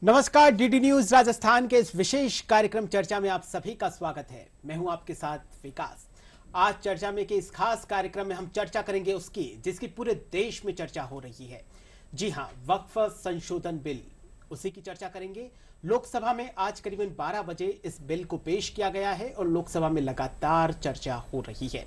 नमस्कार, DD news Rajasthan के इस विशेष कार्यक्रम चर्चा में आप सभी का स्वागत है। मैं हूं आपके साथ विकास। आज चर्चा में के इस खास कार्यक्रम में हम चर्चा करेंगे उसकी जिसकी पूरे देश में चर्चा हो रही है। जी हां, वक्फ संशोधन बिल, उसी की चर्चा करेंगे। लोकसभा में आज करीबन 12 बजे इस बिल को पेश किया गया है और लोकसभा में लगातार चर्चा हो रही है।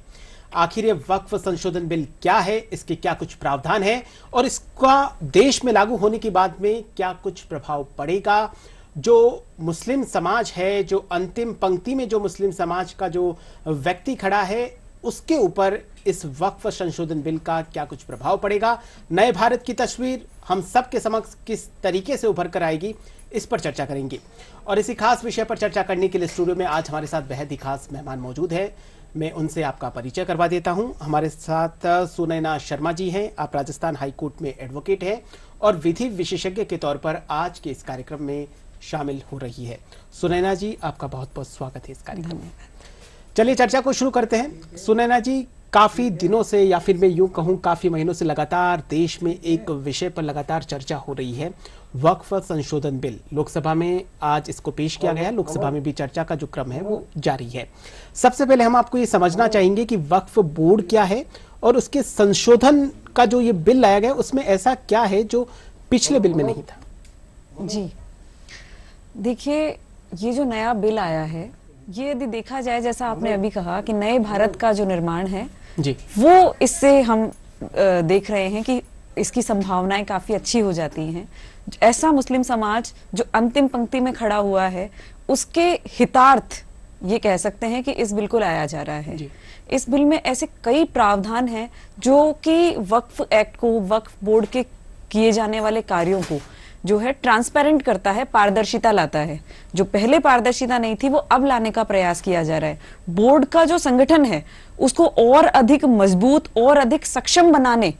आखिर ये वक्फ संशोधन बिल क्या है, इसके क्या कुछ प्रावधान है और इसका देश में लागू होने के बाद में क्या कुछ प्रभाव पड़ेगा। जो मुस्लिम समाज है, जो अंतिम पंक्ति में जो मुस्लिम समाज का जो व्यक्ति खड़ा है, उसके ऊपर इस वक्फ संशोधन बिल का क्या कुछ प्रभाव पड़ेगा। नए भारत की तस्वीर हम सबके समक्ष किस तरीके से उभर कर आएगी, इस पर चर्चा करेंगे। और इसी खास विषय पर चर्चा करने के लिए स्टूडियो में आज हमारे साथ बेहद ही खास मेहमान मौजूद है। मैं उनसे आपका परिचय करवा देता हूं। हमारे साथ सुनैना शर्मा जी हैं। आप राजस्थान हाई कोर्ट में एडवोकेट हैं और विधि विशेषज्ञ के तौर पर आज के इस कार्यक्रम में शामिल हो रही है। सुनैना जी, आपका बहुत बहुत स्वागत है इस कार्यक्रम में। चलिए चर्चा को शुरू करते हैं। सुनैना जी, काफी दिनों से या फिर मैं यूं कहूं काफी महीनों से लगातार देश में एक विषय पर लगातार चर्चा हो रही है, वक्फ संशोधन बिल। लोकसभा में आज इसको पेश किया गया है। लोकसभा में भी चर्चा का जो क्रम है वो जारी है। सबसे पहले हम आपको ये समझना चाहेंगे कि वक्फ बोर्ड क्या है और उसके संशोधन का जो ये बिल लाया गया उसमें ऐसा क्या है जो पिछले बिल में नहीं था। जी देखिए, ये जो नया बिल आया है, ये यदि देखा जाए, जैसा आपने अभी कहा कि नए भारत का जो निर्माण है जी, वो इससे हम देख रहे हैं कि इसकी संभावनाएं काफी अच्छी हो जाती हैं। ऐसा मुस्लिम समाज जो अंतिम पंक्ति में खड़ा हुआ है, उसके हितार्थ ये कह सकते हैं कि इस बिल को लाया जा रहा है। इस बिल में ऐसे कई प्रावधान हैं जो कि वक्फ एक्ट को, वक्फ बोर्ड के किए जाने वाले कार्यों को जो है ट्रांसपेरेंट करता है, पारदर्शिता लाता है। जो पहले पारदर्शिता नहीं थी वो अब लाने का प्रयास किया जा रहा है। बोर्ड का जो संगठन है उसको और अधिक मजबूत और अधिक सक्षम बनाने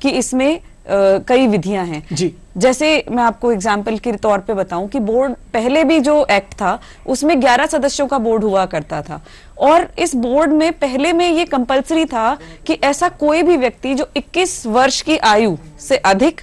की इसमें कई विधियां हैं। जी, जैसे मैं आपको एग्जाम्पल के तौर पे बताऊं कि बोर्ड पहले भी जो एक्ट था उसमें 11 सदस्यों का बोर्ड हुआ करता था और इस बोर्ड में पहले में ये कंपलसरी था कि ऐसा कोई भी व्यक्ति जो 21 वर्ष की आयु से अधिक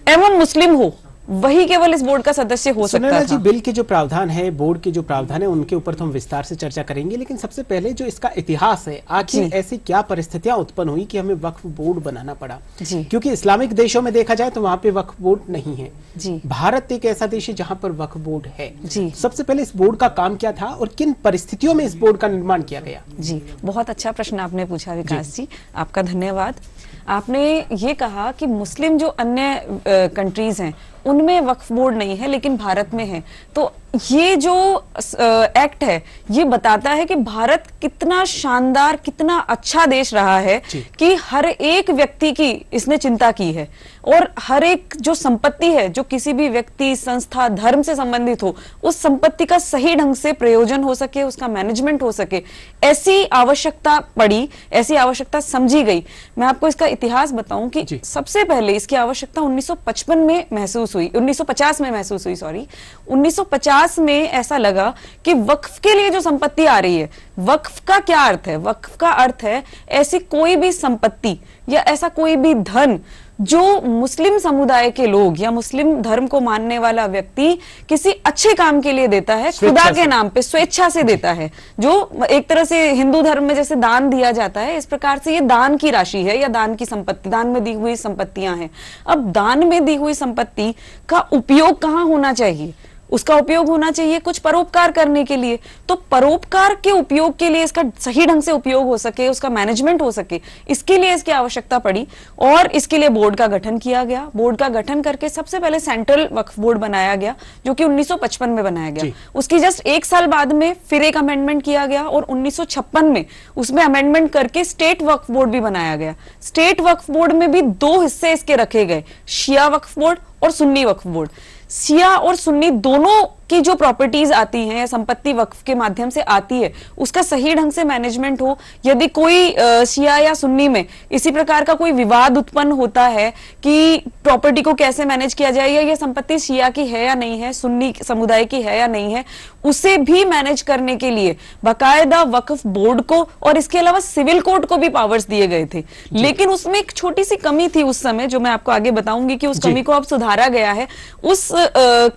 एवं मुस्लिम हो, वही केवल इस बोर्ड का सदस्य हो सकता था। जी, बिल के जो प्रावधान है, बोर्ड के जो प्रावधान है, उनके ऊपर तो हम विस्तार से चर्चा करेंगे, लेकिन सबसे पहले जो इसका इतिहास है, आखिर ऐसी क्या परिस्थितियां उत्पन्न हुई कि हमें वक्फ बोर्ड बनाना पड़ा। क्योंकि इस्लामिक देशों में देखा जाए तो वहां पे वक्फ बोर्ड नहीं है। जी, भारत एक ऐसा देश है जहां पर वक्फ बोर्ड है। जी, सबसे पहले इस बोर्ड का काम क्या था और किन परिस्थितियों में इस बोर्ड का निर्माण किया गया। जी, बहुत अच्छा प्रश्न आपने पूछा विकास जी, आपका धन्यवाद। आपने ये कहा कि मुस्लिम जो अन्य कंट्रीज हैं उनमें वक्फ बोर्ड नहीं है लेकिन भारत में है। तो ये जो एक्ट है ये बताता है कि भारत कितना शानदार, कितना अच्छा देश रहा है कि हर एक व्यक्ति की इसने चिंता की है और हर एक जो संपत्ति है, जो किसी भी व्यक्ति, संस्था, धर्म से संबंधित हो, उस संपत्ति का सही ढंग से प्रयोजन हो सके, उसका मैनेजमेंट हो सके, ऐसी आवश्यकता पड़ी, ऐसी आवश्यकता समझी गई। मैं आपको इसका इतिहास बताऊं कि सबसे पहले इसकी आवश्यकता 1955 में महसूस हुई, 1950 में महसूस हुई, सॉरी 1950 में ऐसा लगा कि वक्फ के लिए जो संपत्ति आ रही है, वक्फ का क्या अर्थ है? वक्फ का अर्थ है ऐसी कोई भी संपत्ति या ऐसा कोई भी धन जो मुस्लिम समुदाय के लोग या मुस्लिम धर्म को मानने वाला व्यक्ति किसी अच्छे काम के लिए देता है, खुदा के नाम पे स्वेच्छा से देता है। जो एक तरह से हिंदू धर्म में जैसे दान दिया जाता है, इस प्रकार से ये दान की राशि है या दान की संपत्ति, दान में दी हुई संपत्तियां हैं। अब दान में दी हुई संपत्ति का उपयोग कहाँ होना चाहिए? उसका उपयोग होना चाहिए कुछ परोपकार करने के लिए। तो परोपकार के उपयोग के लिए इसका सही ढंग से उपयोग हो सके, उसका मैनेजमेंट हो सके, इसके लिए इसकी आवश्यकता पड़ी और इसके लिए बोर्ड का गठन किया गया। बोर्ड का गठन करके सबसे पहले सेंट्रल वक्फ बोर्ड बनाया गया जो कि 1955 में बनाया गया। उसकी जस्ट 1 साल बाद में फिर एक अमेंडमेंट किया गया और 1956 में उसमें अमेंडमेंट करके स्टेट वक्फ बोर्ड भी बनाया गया। स्टेट वक्फ बोर्ड में भी 2 हिस्से इसके रखे गए, शिया वक्फ बोर्ड और सुन्नी वक्फ बोर्ड। शिया और सुन्नी दोनों की जो प्रॉपर्टीज आती हैं या संपत्ति वक्फ के माध्यम से आती है उसका सही ढंग से मैनेजमेंट हो। यदि कोई शिया या सुन्नी में इसी प्रकार का कोई विवाद उत्पन्न होता है कि प्रॉपर्टी को कैसे मैनेज किया जाए, या ये संपत्ति शिया की है या नहीं है, सुन्नी समुदाय की है या नहीं है, उसे भी मैनेज करने के लिए बाकायदा वक्फ बोर्ड को और इसके अलावा सिविल कोर्ट को भी पावर्स दिए गए थे। लेकिन उसमें एक छोटी सी कमी थी उस समय, जो मैं आपको आगे बताऊंगी कि उस कमी को अब सुधारा गया है। उस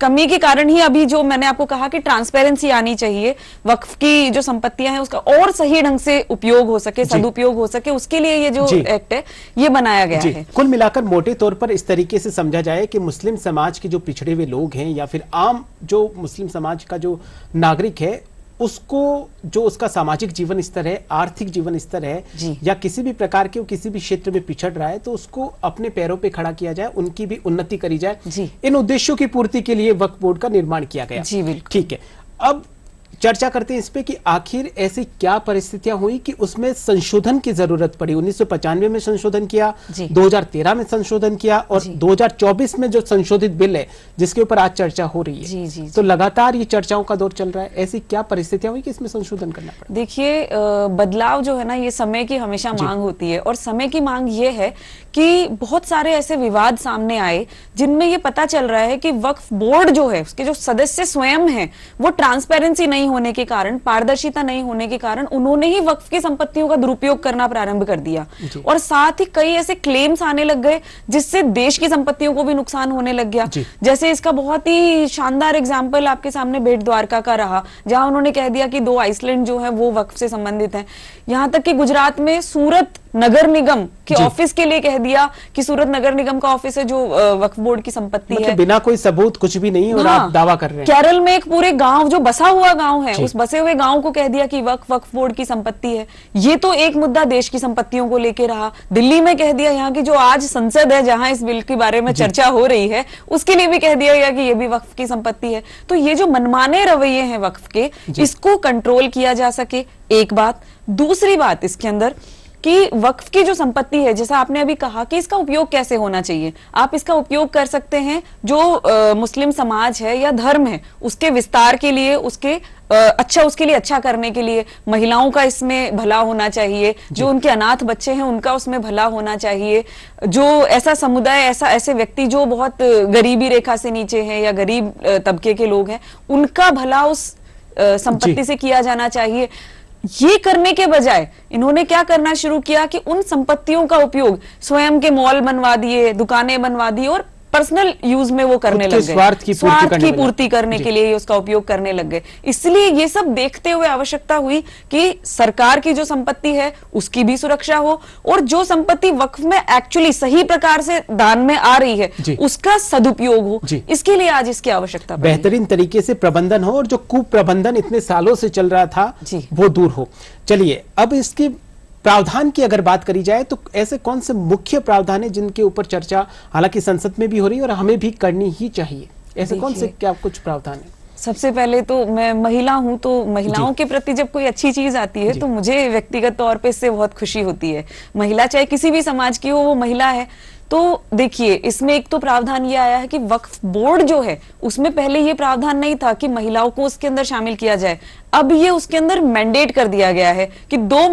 कमी के कारण ही अभी जो मैंने आपको कहा कि ट्रांसपेरेंसी आनी चाहिए, वक्फ की जो संपत्तियां हैं उसका और सही ढंग से उपयोग हो सके, सदुपयोग हो सके, उसके लिए ये जो एक्ट है ये बनाया गया है। कुल मिलाकर मोटे तौर पर इस तरीके से समझा जाए कि मुस्लिम समाज के जो पिछड़े हुए लोग हैं या फिर आम जो मुस्लिम समाज का जो नागरिक है, उसको जो उसका सामाजिक जीवन स्तर है, आर्थिक जीवन स्तर है, या किसी भी प्रकार के किसी भी क्षेत्र में पिछड़ रहा है, तो उसको अपने पैरों पे खड़ा किया जाए, उनकी भी उन्नति करी जाए। इन उद्देश्यों की पूर्ति के लिए वक्फ बोर्ड का निर्माण किया गया। जी बिल्कुल। ठीक है, अब चर्चा करते हैं इस पे कि आखिर ऐसी क्या परिस्थितियां हुई कि उसमें संशोधन की जरूरत पड़ी। 1995 में संशोधन किया, 2013 में संशोधन किया, और 2024 में जो संशोधित बिल है जिसके ऊपर आज चर्चा हो रही है, तो लगातार ये चर्चाओं का दौर चल रहा है। ऐसी क्या परिस्थितियां हुई कि इसमें संशोधन करना पड़ा? देखिए, बदलाव जो है ना, ये समय की हमेशा मांग होती है, और समय की मांग ये है कि बहुत सारे ऐसे विवाद सामने आए जिनमें ये पता चल रहा है कि वक्फ बोर्ड जो है उसके जो सदस्य स्वयं हैं वो ट्रांसपेरेंसी नहीं होने के कारण, पारदर्शिता नहीं होने के कारण उन्होंने ही वक्फ की संपत्तियों का दुरुपयोग करना प्रारंभ कर दिया। और साथ ही कई ऐसे क्लेम्स आने लग गए जिससे देश की संपत्तियों को भी नुकसान होने लग गया। जैसे इसका बहुत ही शानदार एग्जाम्पल आपके सामने बेट द्वारका का रहा, जहां उन्होंने कह दिया कि 2 आइसलैंड जो है वो वक्फ से संबंधित हैं। यहां तक कि गुजरात में सूरत नगर निगम के ऑफिस के लिए कह दिया कि सूरत नगर निगम का ऑफिस है जो वक्फ बोर्ड की संपत्ति है, बिना कोई सबूत कुछ भी नहीं, और आप दावा कर रहे हैं। केरल में एक पूरे गांव जो बसा हुआ गांव है, उस बसे हुए गांव को कह दिया कि वक्फ बोर्ड की संपत्ति है। ये तो एक मुद्दा देश की संपत्तियों को लेकर रहा। दिल्ली में कह दिया, यहाँ की जो आज संसद है जहां इस बिल के बारे में चर्चा हो रही है, उसके लिए भी कह दिया गया कि ये भी वक्फ की संपत्ति है। तो ये जो मनमाने रवैये हैं वक्फ के, इसको कंट्रोल किया जा सके, एक बात। दूसरी बात इसके अंदर कि वक्फ की जो संपत्ति है, जैसा आपने अभी कहा कि इसका उपयोग कैसे होना चाहिए, आप इसका उपयोग कर सकते हैं जो मुस्लिम समाज है या धर्म है उसके विस्तार के लिए, उसके उसके लिए अच्छा करने के लिए। महिलाओं का इसमें भला होना चाहिए, जो उनके अनाथ बच्चे हैं उनका उसमें भला होना चाहिए, जो ऐसा समुदाय, ऐसे व्यक्ति जो बहुत गरीबी रेखा से नीचे हैं या गरीब तबके के लोग हैं, उनका भला उस संपत्ति से किया जाना चाहिए। ये करने के बजाय इन्होंने क्या करना शुरू किया कि उन संपत्तियों का उपयोग स्वयं के मॉल बनवा दिए, दुकानें बनवा दी, और पर्सनल यूज में वो करने लग गए, स्वार्थ की पूर्ति करने के लिए उसका उपयोग करने लग गए। इसलिए ये सब देखते हुए आवश्यकता हुई कि सरकार की जो संपत्ति है उसकी भी सुरक्षा हो, और जो संपत्ति वक्फ में एक्चुअली सही प्रकार से दान में आ रही है उसका सदुपयोग हो। इसके लिए आज इसकी आवश्यकता, बेहतरीन तरीके से प्रबंधन हो, और जो कुप्रबंधन इतने सालों से चल रहा था वो दूर हो। चलिए, अब इसकी प्रावधान की अगर बात करी जाए तो ऐसे कौन से मुख्य प्रावधान है जिनके ऊपर चर्चा हालांकि संसद में भी हो रही है और हमें भी करनी ही चाहिए? ऐसे कौन से क्या कुछ प्रावधान है? सबसे पहले तो मैं महिला हूं, तो महिलाओं के प्रति जब कोई अच्छी चीज आती है तो मुझे व्यक्तिगत तौर पे इससे बहुत खुशी होती है। महिला चाहे किसी भी समाज की हो, वो महिला है। तो देखिए, इसमें एक तो प्रावधान ये आया है कि वक्फ बोर्ड जो है उसमें पहले ये प्रावधान नहीं था कि महिलाओं को उसके अंदर शामिल किया जाए। अब ये उसके अंदर मैंडेट कर दिया गया है कि 2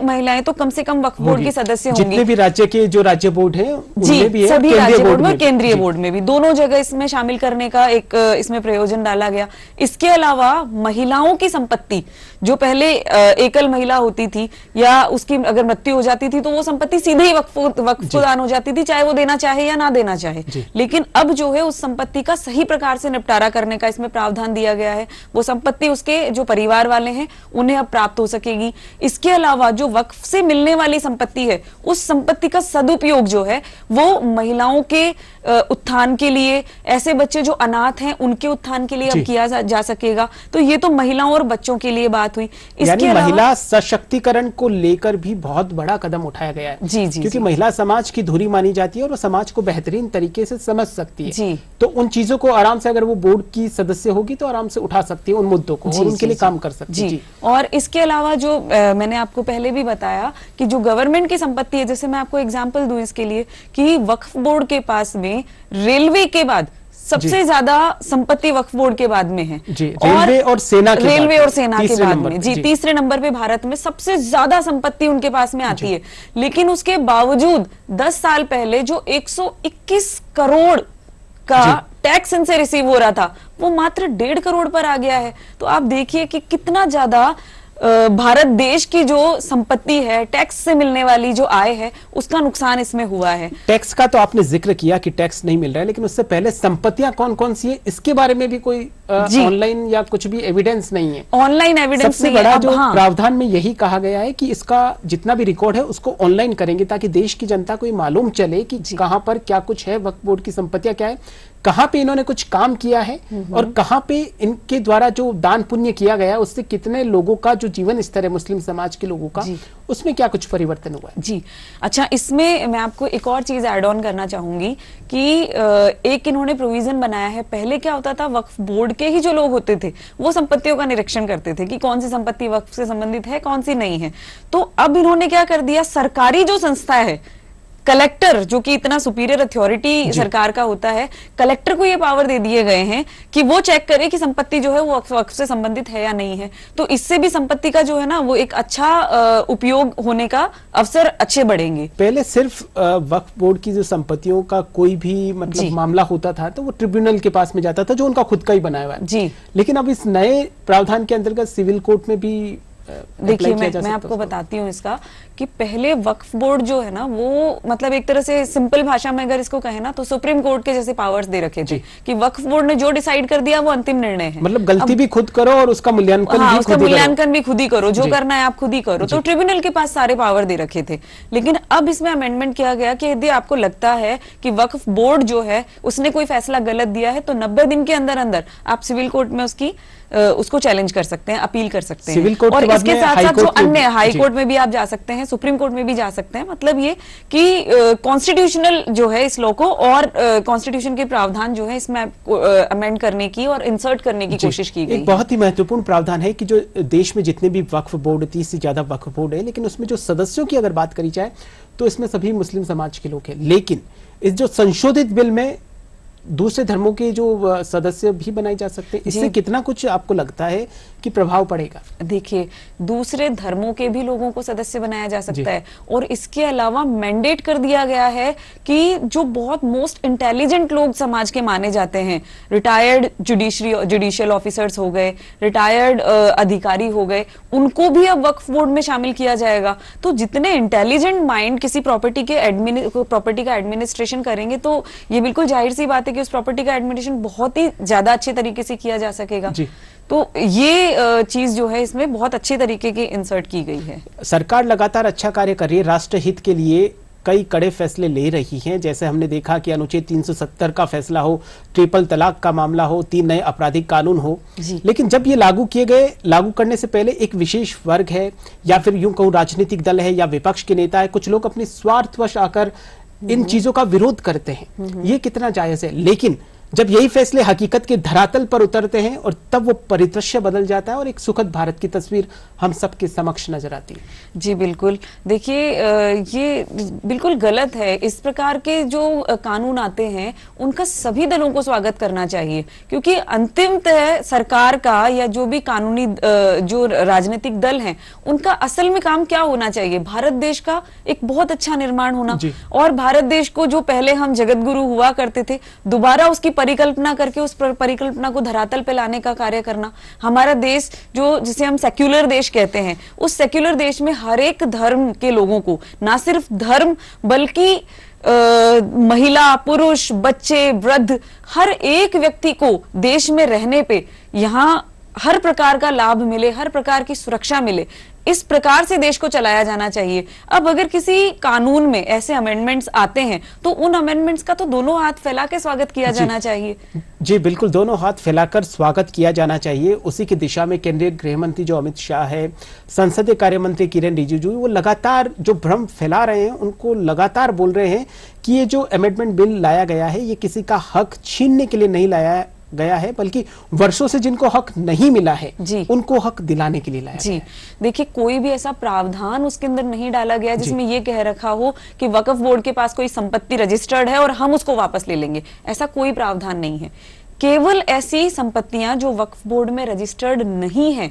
महिलाएं तो कम से कम वक्फ बोर्ड की सदस्य होंगी। जितने भी राज्य के जो राज्य बोर्ड है उनमें भी है, सभी राज्य बोर्ड में, केंद्रीय बोर्ड में भी, दोनों जगह इसमें शामिल करने का एक इसमें प्रयोजन डाला गया। इसके अलावा महिलाओं की संपत्ति जो पहले एकल महिला होती थी या उसकी अगर मृत्यु हो जाती थी तो वो संपत्ति सीधे ही वक्फ को दान हो जाती थी, चाहे वो देना चाहे या ना देना चाहे। लेकिन अब जो है उस संपत्ति का सही प्रकार से निपटारा करने का इसमें प्रावधान दिया गया है। वो संपत्ति उसके जो परिवार वाले हैं उन्हें अब प्राप्त हो सकेगी। इसके अलावा जो वक्फ से मिलने वाली संपत्ति है, उस संपत्ति का सदुपयोग जो है वो महिलाओं के उत्थान के लिए, ऐसे बच्चे जो अनाथ हैं उनके उत्थान के लिए अब किया जा सकेगा। तो ये तो महिलाओं और बच्चों के लिए बात हुई। यानी महिला सशक्तिकरण को लेकर भी बहुत बड़ा कदम उठाया गया है। क्योंकि महिला समाज की धुरी मानी जाती है और वो समाज को बेहतरीन तरीके से समझ सकती है। तो उन चीजों को आराम से, अगर वो बोर्ड की सदस्य होगी तो आराम से उठा सकती है उन मुद्दों को, और उनके लिए काम कर सकती है। और इसके अलावा जो मैंने आपको पहले भी बताया कि जो गवर्नमेंट की संपत्ति है, जैसे मैं आपको एग्जांपल दूं इसके लिए कि वक्फ बोर्ड के पास में रेलवे के बाद सबसे ज्यादा संपत्ति वक्फ बोर्ड के बाद में है जी, रेलवे और सेना के बाद में जी तीसरे नंबर पे भारत में सबसे ज्यादा संपत्ति उनके पास में आती है। लेकिन उसके बावजूद 10 साल पहले जो 121 करोड़ का टैक्स इनसे रिसीव हो रहा था वो मात्र 1.5 करोड़ पर आ गया है। तो आप देखिए कि कितना ज्यादा भारत देश की जो संपत्ति है, टैक्स से मिलने वाली जो आय है, उसका नुकसान इसमें हुआ है। टैक्स का तो आपने जिक्र किया कि टैक्स नहीं मिल रहा है, लेकिन उससे पहले संपत्तियां कौन कौन सी है इसके बारे में भी कोई ऑनलाइन या कुछ भी एविडेंस नहीं है। ऑनलाइन एविडेंस सबसे बड़ा जो प्रावधान में यही कहा गया है कि इसका जितना भी रिकॉर्ड है उसको ऑनलाइन करेंगे, ताकि देश की जनता को मालूम चले कि कहां पर क्या कुछ है, वक्फ बोर्ड की संपत्तियां क्या है, कहां पे इन्होंने कुछ काम किया है और कहां पे इनके द्वारा जो दान पुण्य किया गया है उससे कितने लोगों का जो जीवन स्तर है मुस्लिम समाज के लोगों का, उसमें क्या कुछ परिवर्तन हुआ है। जी अच्छा, इसमें मैं आपको एक और चीज ऐड ऑन करना चाहूंगी कि एक इन्होंने प्रोविजन बनाया है। पहले क्या होता था, वक्फ बोर्ड के ही जो लोग होते थे वो संपत्तियों का निरीक्षण करते थे कि कौन सी संपत्ति वक्फ से संबंधित है, कौन सी नहीं है। तो अब इन्होंने क्या कर दिया, सरकारी जो संस्था है, कलेक्टर जो कि इतना सुपीरियर अथॉरिटी सरकार का होता है, कलेक्टर को ये पावर दे दिए गए हैं कि वो चेक करे कि संपत्ति जो है वो वक्फ से संबंधित है या नहीं है। तो इससे भी संपत्ति का जो है ना वो एक अच्छा उपयोग होने का अवसर अच्छे बढ़ेंगे। पहले सिर्फ वक्फ बोर्ड की जो संपत्तियों का कोई भी मतलब मामला होता था तो वो ट्रिब्यूनल के पास में जाता था जो उनका खुद का ही बनाया हुआ है जी। लेकिन अब इस नए प्रावधान के अंतर्गत सिविल कोर्ट में भी देखिए मैं आपको बताती हूँ इसका कि पहले वक्फ बोर्ड जो है ना वो मतलब एक तरह से सिंपल भाषा में अगर इसको कहे ना तो सुप्रीम कोर्ट के जैसे पावर्स दे रखे थे कि वक्फ बोर्ड ने जो डिसाइड कर दिया वो अंतिम निर्णय है। मतलब गलती भी खुद करो और उसका मूल्यांकन भी खुद ही करो, जो करना है आप खुद ही करो। तो ट्रिब्यूनल के पास सारे पावर दे रखे थे। लेकिन अब इसमें अमेंडमेंट किया गया कि यदि आपको लगता है कि वक्फ बोर्ड जो है उसने कोई फैसला गलत दिया है तो 90 दिन के अंदर अंदर आप सिविल कोर्ट में उसको चैलेंज कर सकते हैं, अपील कर सकते हैं। और इसके साथ साथ जो अन्य हाई कोर्ट में भी आप जा सकते हैं, सुप्रीम कोर्ट में भी जा सकते हैं। मतलब ये कि कॉन्स्टिट्यूशनल जो है इस लॉ को और कॉन्स्टिट्यूशन के प्रावधान जो है इसमें अमेंड करने की और इंसर्ट करने की कोशिश की गई। एक बहुत ही महत्वपूर्ण प्रावधान है कि जो देश में जितने भी वक्फ बोर्ड, 30 से ज्यादा वक्फ बोर्ड है, लेकिन उसमें जो सदस्यों की अगर बात करी जाए तो इसमें सभी मुस्लिम समाज के लोग हैं। लेकिन इस जो संशोधित बिल में दूसरे धर्मों के जो सदस्य भी बनाए जा सकते हैं, इससे कितना कुछ आपको लगता है कि प्रभाव पड़ेगा? देखिए, दूसरे धर्मों के भी लोगों को सदस्य बनाया जा सकता है और इसके अलावा मैंडेट कर दिया गया है कि जो बहुत मोस्ट इंटेलिजेंट लोग समाज के माने जाते हैं, रिटायर्ड जुडिशियल ऑफिसर्स हो गए, रिटायर्ड अधिकारी हो गए, उनको भी अब वक्फ बोर्ड में शामिल किया जाएगा। तो जितने इंटेलिजेंट माइंड किसी प्रॉपर्टी का एडमिनिस्ट्रेशन करेंगे तो ये बिल्कुल जाहिर सी बात है कि उस प्रॉपर्टी का एडमिनिस्ट्रेशन बहुत ही ज्यादा अच्छे तरीके से किया जा सकेगा। तो ये चीज जो है इसमें बहुत अच्छे तरीके की इंसर्ट की गई है। सरकार लगातार अच्छा कार्य कर रही है, राष्ट्रहित के लिए कई कड़े फैसले ले रही हैं। जैसे हमने देखा कि अनुच्छेद 370 का फैसला हो, ट्रिपल तलाक का मामला हो, 3 नए आपराधिक कानून हो, लेकिन जब ये लागू किए गए, लागू करने से पहले एक विशेष वर्ग है या फिर यूं कहूं राजनीतिक दल है या विपक्ष के नेता है, कुछ लोग अपने स्वार्थवश आकर इन चीजों का विरोध करते हैं। ये कितना जायज है? लेकिन जब यही फैसले हकीकत के धरातल पर उतरते हैं और तब वो परिदृश्य बदल जाता है और एक सुखद भारत की तस्वीर हम सबके समक्ष नजर आती है। जी बिल्कुल, देखिए ये बिल्कुल गलत है। इस प्रकार के जो कानून आते हैं उनका सभी दलों को स्वागत करना चाहिए, क्योंकि अंतिमतः सरकार का या जो भी कानूनी जो राजनीतिक दल हैं उनका असल में काम क्या होना चाहिए? भारत देश का एक बहुत अच्छा निर्माण होना और भारत देश को जो पहले हम जगत गुरु हुआ करते थे दोबारा उसकी परिकल्पना करके उस परिकल्पना को धरातल पे लाने का कार्य करना। हमारा देश जो जिसे हम सेक्युलर देश कहते हैं, उस सेक्युलर देश में हर एक धर्म के लोगों को, ना सिर्फ धर्म बल्कि महिला, पुरुष, बच्चे, वृद्ध, हर एक व्यक्ति को देश में रहने पे यहाँ हर प्रकार का लाभ मिले, हर प्रकार की सुरक्षा मिले, इस प्रकार से देश को चलाया जाना चाहिए। अब अगर किसी कानून में ऐसे अमेंडमेंट्स आते हैं तो उन अमेंडमेंट्स का तो दोनों हाथ फैला के स्वागत किया जाना चाहिए। जी बिल्कुल, दोनों हाथ फैलाकर स्वागत किया जाना चाहिए। उसी की दिशा में केंद्रीय गृह मंत्री जो अमित शाह है, संसदीय कार्य मंत्री किरेन रिजिजू, वो लगातार जो भ्रम फैला रहे हैं उनको लगातार बोल रहे हैं कि ये जो अमेंडमेंट बिल लाया गया है ये किसी का हक छीनने के लिए नहीं लाया गया है, बल्कि वर्षों से जिनको हक नहीं मिला है जी। उनको हक दिलाने के लिए लाया जी गया है। देखिए, कोई भी ऐसा प्रावधान उसके अंदर नहीं डाला गया जिसमें ये कह रखा हो कि वक्फ बोर्ड के पास कोई संपत्ति रजिस्टर्ड है और हम उसको वापस ले लेंगे, ऐसा कोई प्रावधान नहीं है। केवल ऐसी संपत्तियां जो वक्फ बोर्ड में रजिस्टर्ड नहीं है,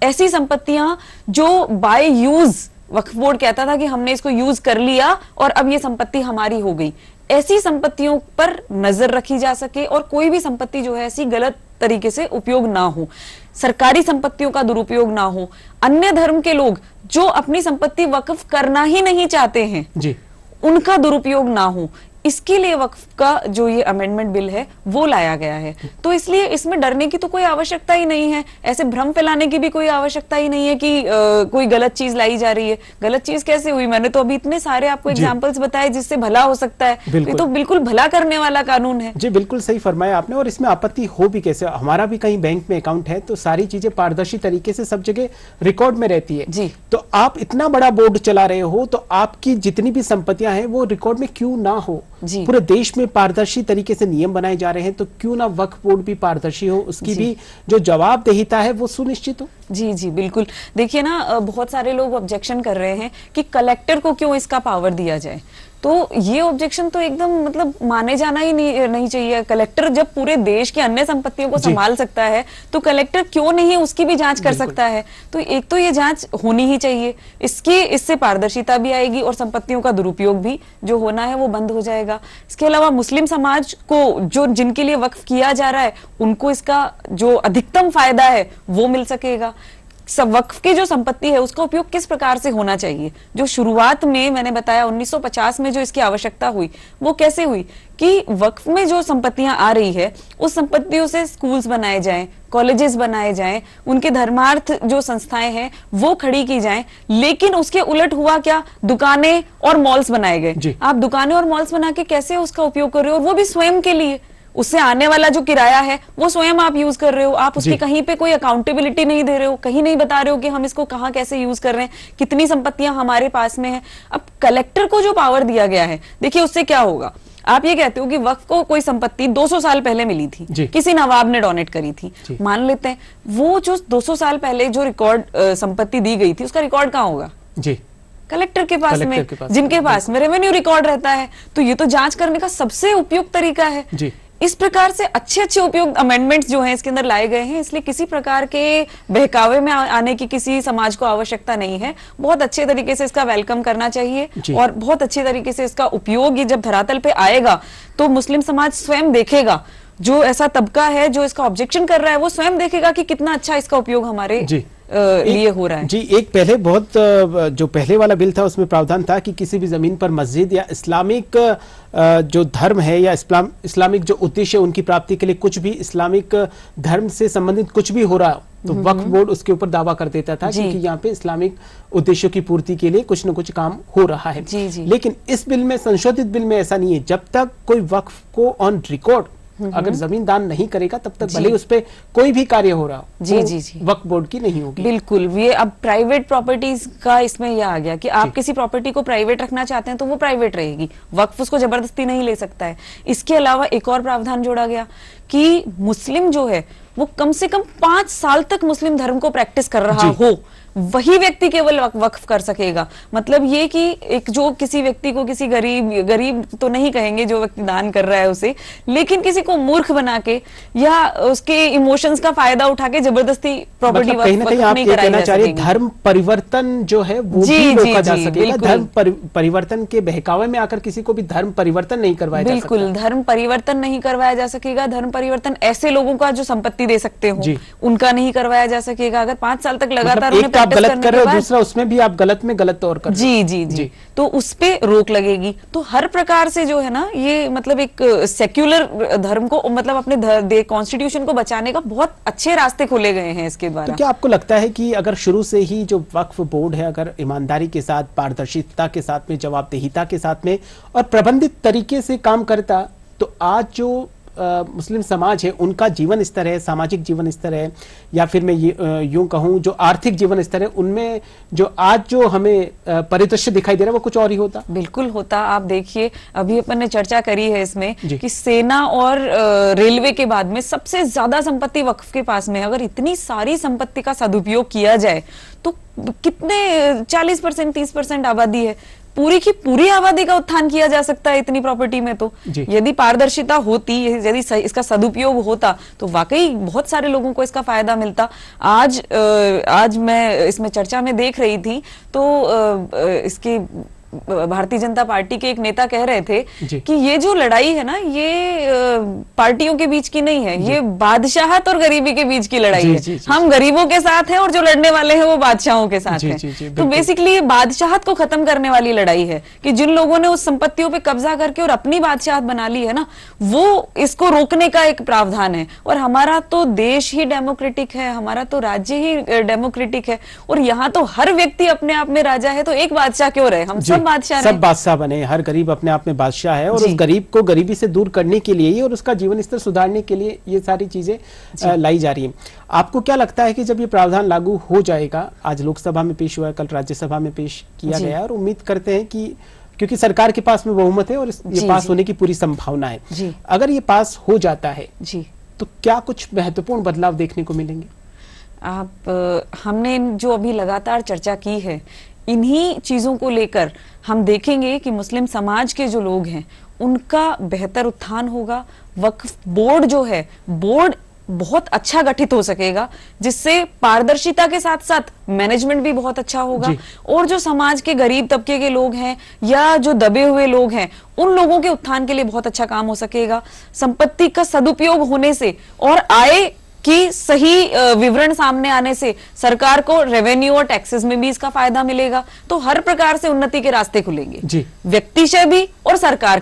ऐसी संपत्तियां जो बाय यूज वक्फ बोर्ड कहता था कि हमने इसको यूज कर लिया और अब ये संपत्ति हमारी हो गई, ऐसी संपत्तियों पर नजर रखी जा सके और कोई भी संपत्ति जो है ऐसी गलत तरीके से उपयोग ना हो, सरकारी संपत्तियों का दुरुपयोग ना हो, अन्य धर्म के लोग जो अपनी संपत्ति वक्फ करना ही नहीं चाहते हैं जी, उनका दुरुपयोग ना हो, इसके लिए वक्फ का जो ये अमेंडमेंट बिल है वो लाया गया है। तो इसलिए इसमें डरने की तो कोई आवश्यकता ही नहीं है, ऐसे भ्रम फैलाने की भी कोई आवश्यकता ही नहीं है कि कोई गलत चीज लाई जा रही है। गलत चीज कैसे हुई? मैंने तो अभी इतने सारे आपको एग्जांपल्स बताए जिससे भला हो सकता है। ये तो बिल्कुल भला करने वाला कानून है। जी बिल्कुल सही फरमाया आपने। और इसमें आपत्ति हो भी कैसे? हमारा भी कहीं बैंक में अकाउंट है तो सारी चीजें पारदर्शी तरीके से सब जगह रिकॉर्ड में रहती है जी। तो आप इतना बड़ा बोर्ड चला रहे हो तो आपकी जितनी भी संपत्तियां हैं वो रिकॉर्ड में क्यों ना हो? पूरे देश में पारदर्शी तरीके से नियम बनाए जा रहे हैं तो क्यों ना वक्फ बोर्ड भी पारदर्शी हो, उसकी भी जो जवाबदेहिता है वो सुनिश्चित हो। जी जी बिल्कुल। देखिए ना, बहुत सारे लोग ऑब्जेक्शन कर रहे हैं कि कलेक्टर को क्यों इसका पावर दिया जाए, तो ये ऑब्जेक्शन तो एकदम मतलब माने जाना ही नहीं चाहिए। कलेक्टर जब पूरे देश की अन्य संपत्तियों को संभाल सकता है तो कलेक्टर क्यों नहीं उसकी भी जांच कर सकता है? तो एक तो ये जांच होनी ही चाहिए, इससे पारदर्शिता भी आएगी और संपत्तियों का दुरुपयोग भी जो होना है वो बंद हो जाएगा। इसके अलावा मुस्लिम समाज को जो जिनके लिए वक्फ किया जा रहा है उनको इसका जो अधिकतम फायदा है वो मिल सकेगा। सब वक्फ की जो संपत्ति है उसका उपयोग किस प्रकार से होना चाहिए, जो शुरुआत में मैंने बताया 1950 में जो इसकी आवश्यकता हुई वो कैसे हुई कि वक्फ में जो संपत्तियां आ रही है उस संपत्तियों से स्कूल्स बनाए जाएं, कॉलेजेस बनाए जाएं, उनके धर्मार्थ जो संस्थाएं हैं वो खड़ी की जाएं। लेकिन उसके उलट हुआ क्या? दुकानें और मॉल्स बनाए गए। आप दुकानें और मॉल्स बना के कैसे उसका उपयोग कर रहे हो, और वो भी स्वयं के लिए। उससे आने वाला जो किराया है वो स्वयं आप यूज कर रहे हो, आप उसकी कहीं पे कोई अकाउंटेबिलिटी नहीं दे रहे हो, कहीं नहीं बता रहे हो कि हम इसको कहां कैसे यूज कर रहे हैं, कितनी संपत्तियां हमारे पास में है। अब कलेक्टर को जो पावर दिया गया है, देखिए उससे क्या होगा। आप ये कहते हो कि वक्फ को कोई संपत्ति 200 साल पहले मिली थी, किसी नवाब ने डोनेट करी थी, मान लेते हैं, वो जो 200 साल पहले जो रिकॉर्ड संपत्ति दी गई थी उसका रिकॉर्ड कहाँ होगा? जी, कलेक्टर के पास में, जिनके पास में रेवेन्यू रिकॉर्ड रहता है। तो ये तो जांच करने का सबसे उपयुक्त तरीका है। जी। इस प्रकार से अच्छे उपयुक्त अमेंडमेंट्स जो हैं इसके अंदर लाए गए हैं, इसलिए किसी प्रकार के बहकावे में आने की किसी समाज को आवश्यकता नहीं है। बहुत अच्छे तरीके से इसका वेलकम करना चाहिए और बहुत अच्छे तरीके से इसका उपयोग ये जब धरातल पे आएगा तो मुस्लिम समाज स्वयं देखेगा, जो ऐसा तबका है जो इसका ऑब्जेक्शन कर रहा है वो स्वयं देखेगा कि कितना अच्छा इसका उपयोग हमारे लिए हो रहा है। जी, एक पहले बहुत जो पहले वाला बिल था उसमें प्रावधान था कि किसी भी जमीन पर मस्जिद या इस्लामिक जो धर्म है या इस्लामिक जो उद्देश्य उनकी प्राप्ति के लिए कुछ भी इस्लामिक धर्म से संबंधित कुछ भी हो रहा हो तो वक्फ बोर्ड उसके ऊपर दावा कर देता था क्योंकि यहाँ पे इस्लामिक उद्देश्यों की पूर्ति के लिए कुछ न कुछ काम हो रहा है। लेकिन इस बिल में, संशोधित बिल में ऐसा नहीं है। जब तक कोई वक्फ को ऑन रिकॉर्ड अगर जमीन दान नहीं करेगा तब तक भले उस पे कोई भी कार्य हो रहा हो, जी वक्फ बोर्ड की नहीं होगी। बिल्कुल, ये अब प्राइवेट प्रॉपर्टीज का इसमें यह आ गया कि आप किसी प्रॉपर्टी को प्राइवेट रखना चाहते हैं तो वो प्राइवेट रहेगी, वक्फ उसको जबरदस्ती नहीं ले सकता है। इसके अलावा एक और प्रावधान जोड़ा गया कि मुस्लिम जो है वो कम से कम 5 साल तक मुस्लिम धर्म को प्रैक्टिस कर रहा हो, वही व्यक्ति केवल वक्फ कर सकेगा। मतलब ये कि एक जो किसी व्यक्ति को, किसी गरीब तो नहीं कहेंगे जो व्यक्ति दान कर रहा है उसे, लेकिन किसी को मूर्ख बना के या उसके इमोशंस का फायदा उठा के जबरदस्ती प्रॉपर्टी मतलब कहीं ना कहीं आप ये कहना चाह रहे हैं धर्म परिवर्तन जो है वो भी रोका जा सकेगा। धर्म परिवर्तन के बहकावे में आकर किसी को भी धर्म परिवर्तन नहीं करवाया जा सकता। बिल्कुल, धर्म परिवर्तन नहीं करवाया जा सकेगा। धर्म परिवर्तन ऐसे लोगों का जो संपत्ति दे सकते हो उनका नहीं करवाया जा सकेगा। अगर 5 साल तक लगातार आप गलत कर रहे हो, दूसरा उसमें भी आप गलत में गलत तौर कर रहे हो। जी, तो उस पे रोक लगेगी। तो हर प्रकार से जो है ना ये मतलब एक सेक्युलर धर्म को, मतलब अपने कॉन्स्टिट्यूशन को बचाने का बहुत अच्छे रास्ते खोले गए हैं इसके द्वारा। तो क्या आपको लगता है कि अगर शुरू से ही जो वक्फ बोर्ड है अगर ईमानदारी के साथ, पारदर्शिता के साथ में, जवाबदेहिता के साथ में और प्रबंधित तरीके से काम करता तो आज जो मुस्लिम समाज है उनका जीवन स्तर है, सामाजिक जीवन स्तर है, या फिर मैं यूं कहूं जो आर्थिक जीवन स्तर है, उनमें जो आज जो हमें परिदृश्य दिखाई दे रहा है वो कुछ और ही होता? बिल्कुल होता। आप देखिए, अभी अपन ने चर्चा करी है इसमें कि सेना और रेलवे के बाद में सबसे ज्यादा संपत्ति वक्फ के पास में है। अगर इतनी सारी संपत्ति का सदुपयोग किया जाए तो कितने 40% 30% आबादी है, पूरी की पूरी आबादी का उत्थान किया जा सकता है इतनी प्रॉपर्टी में। तो यदि पारदर्शिता होती, यदि इसका सदुपयोग होता तो वाकई बहुत सारे लोगों को इसका फायदा मिलता। आज मैं इसमें चर्चा में देख रही थी तो इसके भारतीय जनता पार्टी के एक नेता कह रहे थे कि ये जो लड़ाई है ना, ये पार्टियों के बीच की नहीं है, ये बादशाहत और गरीबी के बीच की लड़ाई है। हम गरीबों के साथ हैं और जो लड़ने वाले हैं वो बादशाहों के साथ हैं। तो बेसिकली ये बादशाहत को खत्म करने वाली लड़ाई है कि जिन लोगों ने उस संपत्तियों पे कब्जा करके और अपनी बादशाहत बना ली है ना, वो इसको रोकने का एक प्रावधान है। और हमारा तो देश ही डेमोक्रेटिक है, हमारा तो राज्य ही डेमोक्रेटिक है, और यहाँ तो हर व्यक्ति अपने आप में राजा है, तो एक बादशाह क्यों रहे? हम सब बादशाह बने, हर गरीब अपने आप में बादशाह है, और उस गरीब को गरीबी से दूर करने के लिए ही और उसका जीवन स्तर सुधारने के लिए ये सारी चीजें लाई जा रही हैं। आपको क्या लगता है कि जब ये प्रावधान लागू हो जाएगा, आज लोकसभा में पेश हुआ है, कल राज्यसभा में पेश किया गया है, और उम्मीद करते हैं कि क्योंकि सरकार के पास में बहुमत है और ये पास होने की पूरी संभावना है, अगर ये पास हो जाता है तो क्या कुछ महत्वपूर्ण बदलाव देखने को मिलेंगे? हमने जो अभी लगातार चर्चा की है, इन्हीं चीजों को लेकर हम देखेंगे कि मुस्लिम समाज के जो लोग हैं उनका बेहतर उत्थान होगा। वक्फ बोर्ड जो है, बोर्ड बहुत अच्छा गठित हो सकेगा, जिससे पारदर्शिता के साथ साथ मैनेजमेंट भी बहुत अच्छा होगा, और जो समाज के गरीब तबके के लोग हैं या जो दबे हुए लोग हैं, उन लोगों के उत्थान के लिए बहुत अच्छा काम हो सकेगा। संपत्ति का सदुपयोग होने से और आय कि सही विवरण सामने आने से सरकार को रेवेन्यू और टैक्सेस में भी इसका फायदा मिलेगा। तो हर प्रकार से उन्नति के रास्ते खुलेंगे, व्यक्तिशय भी और सरकार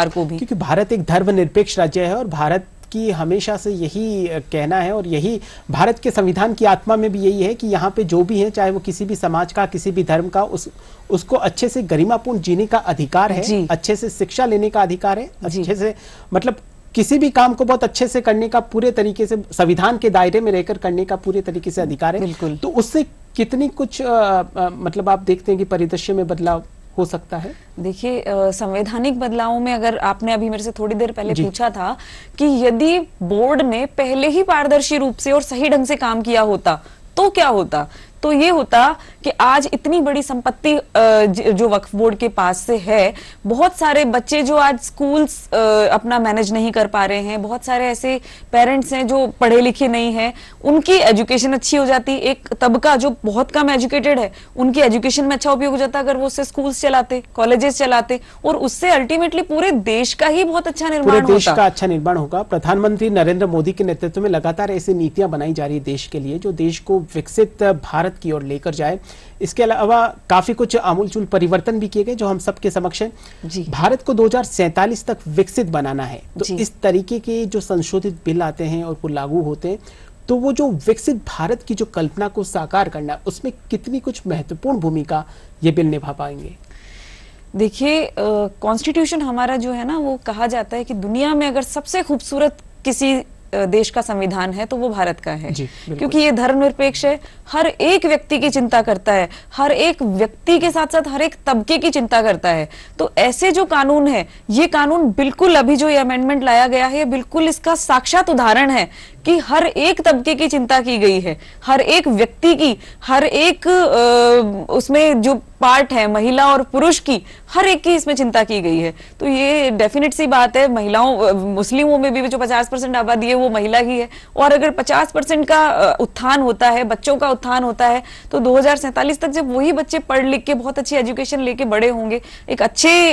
को भी। क्योंकि भारत एक धर्मनिरपेक्ष राज्य है और भारत की हमेशा से यही कहना है, और यही भारत के संविधान की आत्मा में भी यही है कि यहाँ पे जो भी है, चाहे वो किसी भी समाज का, किसी भी धर्म का, उसको अच्छे से गरिमापूर्ण जीने का अधिकार है, अच्छे से शिक्षा लेने का अधिकार है, अच्छे से मतलब किसी भी काम को बहुत अच्छे से करने का, पूरे तरीके से संविधान के दायरे में रहकर करने का पूरे तरीके से अधिकार है। बिल्कुल। तो उससे कितनी कुछ मतलब आप देखते हैं कि परिदृश्य में बदलाव हो सकता है? देखिए, संवैधानिक बदलावों में, अगर आपने अभी मेरे से थोड़ी देर पहले पूछा था कि यदि बोर्ड ने पहले ही पारदर्शी रूप से और सही ढंग से काम किया होता तो क्या होता, तो ये होता कि आज इतनी बड़ी संपत्ति जो वक्फ बोर्ड के पास से है, बहुत सारे बच्चे जो आज स्कूल्स अपना मैनेज नहीं कर पा रहे हैं, बहुत सारे ऐसे पेरेंट्स हैं जो पढ़े लिखे नहीं हैं, उनकी एजुकेशन अच्छी हो जाती। एक तबका जो बहुत कम एजुकेटेड है, उनकी एजुकेशन में अच्छा उपयोग हो जाता अगर वो उससे स्कूल्स चलाते, कॉलेजेस चलाते, और उससे अल्टीमेटली पूरे देश का ही बहुत अच्छा निर्माण होता। पूरे देश का अच्छा निर्माण होगा। प्रधानमंत्री नरेंद्र मोदी के नेतृत्व में लगातार ऐसी नीतियां बनाई जा रही है देश के लिए, जो देश को विकसित भारत की ओर लेकर जाए। इसके अलावा काफी कुछ आमूलचूल परिवर्तन भी किए गए जो हम सबके समक्ष हैं। भारत को 2047 तक विकसित बनाना है, तो इस तरीके के जो संशोधित बिल आते हैं और वो लागू होते हैं, तो वो जो विकसित भारत की जो कल्पना को साकार करना, उसमें कितनी कुछ महत्वपूर्ण भूमिका ये बिल निभा पाएंगे? देखिए, कॉन्स्टिट्यूशन हमारा जो है ना, वो कहा जाता है कि दुनिया में अगर सबसे खूबसूरत किसी देश का संविधान है तो वो भारत का है, क्योंकि ये धर्मनिरपेक्ष है, हर एक व्यक्ति की चिंता करता है, हर एक व्यक्ति के साथ साथ हर एक तबके की चिंता करता है। तो ऐसे जो कानून है, ये कानून बिल्कुल अभी जो ये अमेंडमेंट लाया गया है, बिल्कुल इसका साक्षात उदाहरण है कि हर एक तबके की चिंता की गई है, हर एक व्यक्ति की, हर एक उसमें जो पार्ट है महिला और पुरुष की, हर एक की इसमें चिंता की गई है। तो ये डेफिनेट सी बात है, महिलाओं, मुस्लिमों में भी जो 50% आबादी है वो महिला ही है, और अगर 50% का उत्थान होता है, बच्चों का उत्थान होता है, तो 2047 तक जब वही बच्चे पढ़ लिख के बहुत अच्छी एजुकेशन लेके बड़े होंगे, एक अच्छे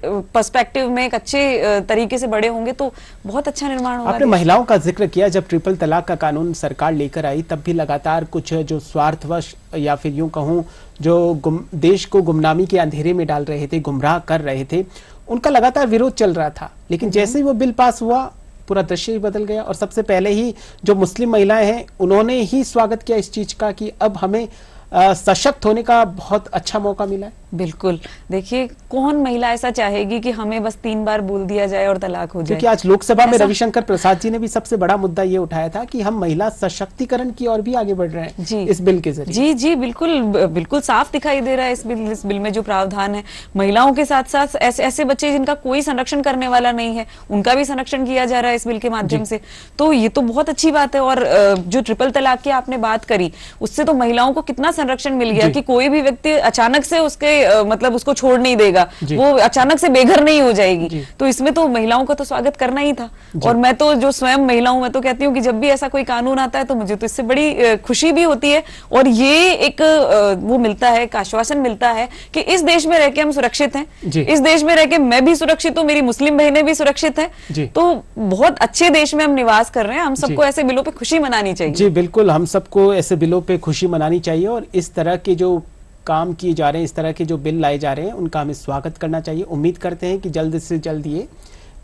पर्सपेक्टिव में, एक अच्छे तरीके से बड़े होंगे, तो बहुत अच्छा निर्माण होगा। आपने महिलाओं का जिक्र किया, जब ट्रिपल तलाक का कानून सरकार लेकर आई तब भी लगातार कुछ जो स्वार्थवश या फिर यूं कहूं जो देश को गुमनामी के अंधेरे में डाल रहे थे, गुमराह कर रहे थे, उनका लगातार विरोध चल रहा था। लेकिन जैसे ही वो बिल पास हुआ, पूरा दृश्य ही बदल गया, और सबसे पहले ही जो मुस्लिम महिलाएं हैं उन्होंने ही स्वागत किया इस चीज का कि अब हमें सशक्त होने का बहुत अच्छा मौका मिला है। बिल्कुल। देखिए, कौन महिला ऐसा चाहेगी कि हमें बस 3 बार बोल दिया जाए और तलाक हो जाए। क्योंकि आज लोकसभा में ऐसा- रविशंकर प्रसाद जी ने भी सबसे बड़ा मुद्दा ये उठाया था कि हम महिला सशक्तिकरण की ओर भी आगे बढ़ रहे हैं जी इस बिल के जरिए। जी जी, बिल्कुल बिल्कुल साफ दिखाई दे रहा है इस बिल में जो प्रावधान है। महिलाओं के साथ साथ ऐसे ऐसे बच्चे जिनका कोई संरक्षण करने वाला नहीं है, उनका भी संरक्षण किया जा रहा है इस बिल के माध्यम से। तो ये तो बहुत अच्छी बात है। और जो ट्रिपल तलाक की आपने बात करी, उससे तो महिलाओं को कितना संरक्षण मिल गया कि कोई भी व्यक्ति अचानक से उसके मतलब उसको छोड़ नहीं देगा, वो अचानक से बेघर नहीं हो जाएगी। तो इसमें तो महिलाओं का तो स्वागत करना ही था। और मैं तो जो स्वयं महिला हूं, मैं तो कहती हूँ कि जब भी ऐसा कोई कानून आता है तो मुझे तो इससे बड़ी खुशी भी होती है। और ये एक वो मिलता है, एक आश्वासन मिलता है कि इस देश में रह के हम सुरक्षित हैं, इस देश में रह के मैं भी सुरक्षित हूँ, मेरी मुस्लिम बहनें भी सुरक्षित हैं। तो बहुत अच्छे देश में हम निवास कर रहे हैं। हम सबको ऐसे बिलों पे खुशी मनानी चाहिए। जी बिल्कुल, हम सबको ऐसे बिलों पे खुशी मनानी चाहिए। और इस तरह के जो काम किए जा रहे हैं, इस तरह के जो बिल लाए जा रहे हैं, उनका हमें स्वागत करना चाहिए। उम्मीद करते हैं कि जल्द से जल्द ये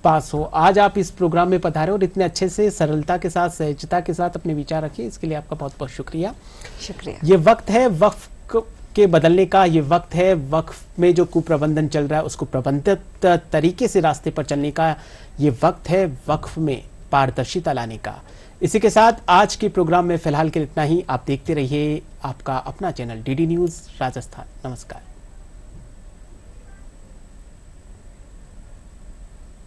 पास हो। आज आप इस प्रोग्राम में पधारे और इतने अच्छे से सरलता के साथ, सहजता के साथ अपने विचार रखिए, इसके लिए आपका बहुत बहुत शुक्रिया। शुक्रिया। ये वक्त है वक्फ के बदलने का, ये वक्त है वक्फ में जो कुप्रबंधन चल रहा है उसको प्रबंधित तरीके से रास्ते पर चलने का, ये वक्त है वक्फ में पारदर्शिता लाने का। इसी के साथ आज के प्रोग्राम में फिलहाल के लिए इतना ही। आप देखते रहिए आपका अपना चैनल डीडी न्यूज़ राजस्थान। नमस्कार।